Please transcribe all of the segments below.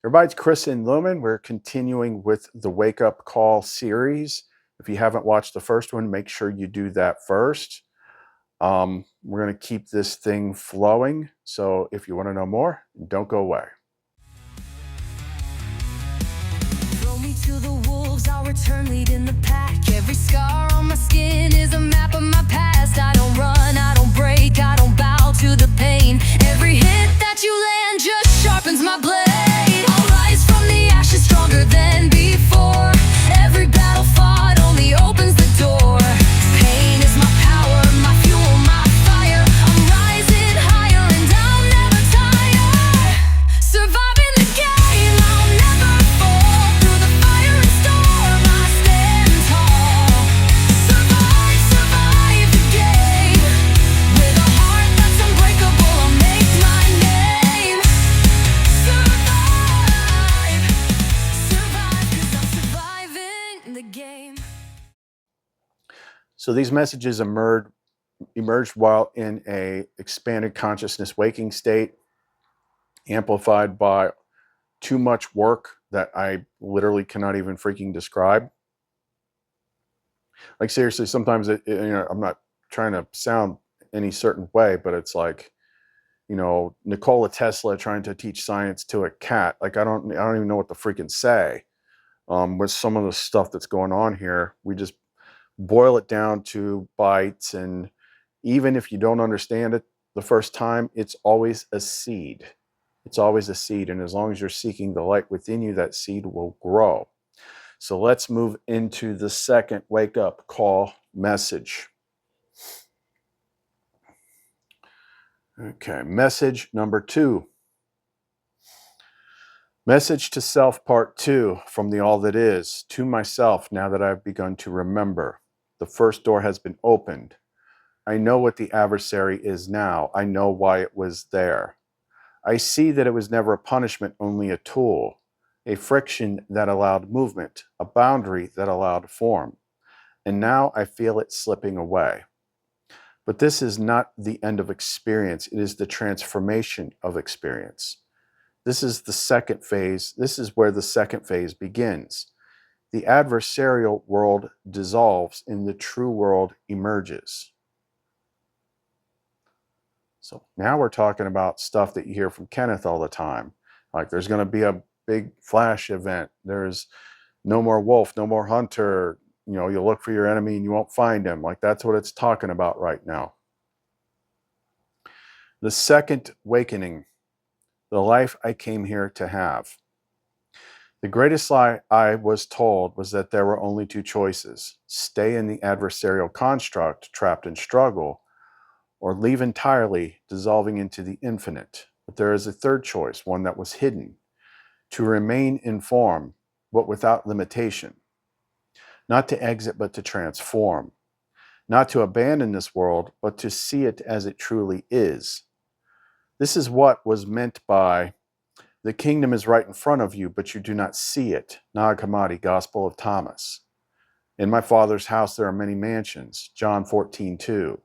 Everybody, it's Chris in Lumen. We're continuing with the Wake Up Call series. If you haven't watched the first one, make sure you do that first. We're going to keep this thing flowing. So if you want to know more, don't go away. Throw me to the wolves, I'll return leading the pack. Every scar on my skin is a map of my past. I don't run, I don't break, I don't bow to the pain. Every hit that you land just sharpens my blade. Stronger than before. Every battle fought only opens the door. Pain is my power, my fuel, my fire. I'm rising higher and I'll never tire. Surviving the game, I'll never fall. Through the fire and storm, I stand tall. Survive, survive the game. With a heart that's unbreakable, I'll make my name. So these messages emerged while in a expanded consciousness waking state, amplified by too much work that I literally cannot even freaking describe. Like seriously, sometimes I'm not trying to sound any certain way, but it's like, Nikola Tesla trying to teach science to a cat. Like I don't even know what to freaking say. With some of the stuff that's going on here, we just boil it down to bytes, and even if you don't understand it the first time, it's always a seed. It's always a seed, and as long as you're seeking the light within you, that seed will grow. So let's move into the second wake up call message. Okay, message number 2. Message to self part 2 from the All That Is. To myself, now that I've begun to remember. The first door has been opened. I know what the adversary is now. I know why it was there. I see that it was never a punishment, only a tool, a friction that allowed movement, a boundary that allowed form. And now I feel it slipping away. But this is not the end of experience. It is the transformation of experience. This is the second phase. This is where the second phase begins. The adversarial world dissolves and the true world emerges. So now we're talking about stuff that you hear from Kenneth all the time. Like there's going to be a big flash event. There's no more wolf, no more hunter. You'll look for your enemy and you won't find him. Like that's what it's talking about right now. The second awakening, the life I came here to have. The greatest lie I was told was that there were only 2 choices: stay in the adversarial construct, trapped in struggle, or leave entirely, dissolving into the infinite. But there is a third choice, one that was hidden: to remain in form, but without limitation. Not to exit, but to transform. Not to abandon this world, but to see it as it truly is. This is what was meant by the kingdom is right in front of you, but you do not see it. Nag Hammadi, Gospel of Thomas. In my Father's house there are many mansions. John 14:2.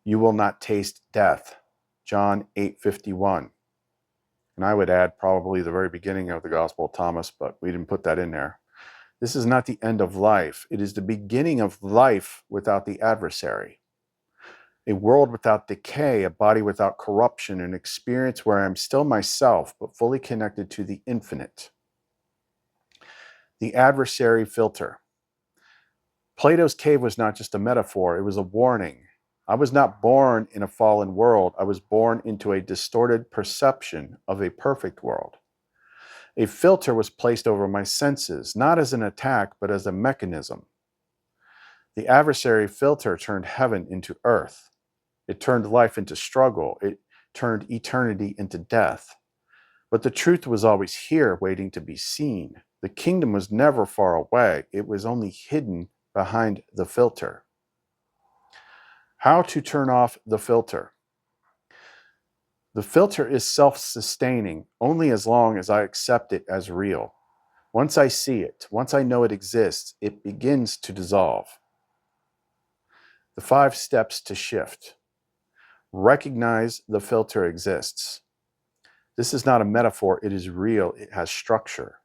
You will not taste death. John 8:51. And I would add probably the very beginning of the Gospel of Thomas, but we didn't put that in there. This is not the end of life. It is the beginning of life without the adversary. A world without decay, a body without corruption, an experience where I am still myself, but fully connected to the infinite. The adversary filter. Plato's cave was not just a metaphor, it was a warning. I was not born in a fallen world. I was born into a distorted perception of a perfect world. A filter was placed over my senses, not as an attack, but as a mechanism. The adversary filter turned heaven into earth. It turned life into struggle. It turned eternity into death. But the truth was always here, waiting to be seen. The kingdom was never far away. It was only hidden behind the filter. How to turn off the filter? The filter is self-sustaining only as long as I accept it as real. Once I see it, once I know it exists, it begins to dissolve. The 5 steps to shift. Recognize the filter exists. This is not a metaphor. It is real. It has structure.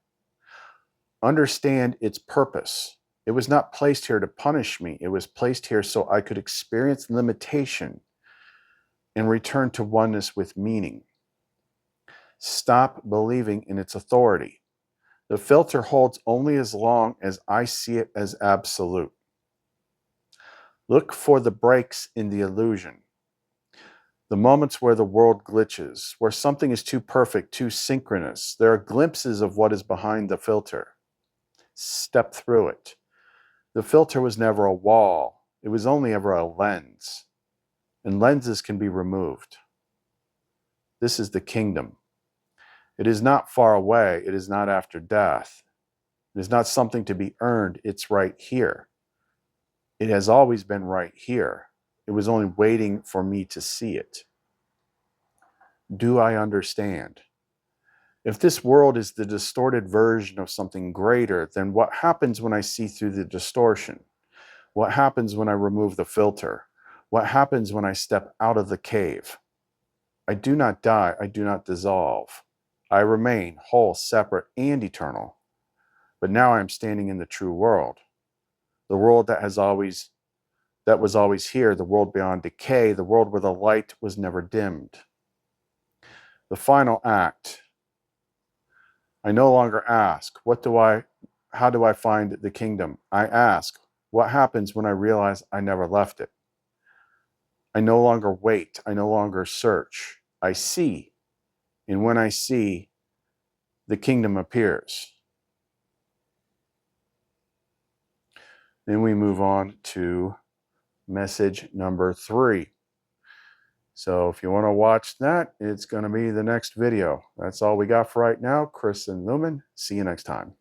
Understand its purpose. It was not placed here to punish me. It was placed here so I could experience limitation and return to oneness with meaning. Stop believing in its authority. The filter holds only as long as I see it as absolute. Look for the breaks in the illusion. The moments where the world glitches, where something is too perfect, too synchronous. There are glimpses of what is behind the filter. Step through it. The filter was never a wall. It was only ever a lens. And lenses can be removed. This is the kingdom. It is not far away. It is not after death. It is not something to be earned. It's right here. It has always been right here. It was only waiting for me to see it. Do I understand? If this world is the distorted version of something greater, then what happens when I see through the distortion? What happens when I remove the filter? What happens when I step out of the cave? I do not die. I do not dissolve. I remain whole, separate, and eternal. But now I am standing in the true world. The world that was always here, the world beyond decay, the world where the light was never dimmed. The final act. I no longer ask, how do I find the kingdom? I ask, what happens when I realize I never left it? I no longer wait. I no longer search. I see. And when I see, the kingdom appears. Then we move on to message number 3. So if you want to watch that, it's going to be the next video. That's all we got for right now. Chris and Lumen. See you next time.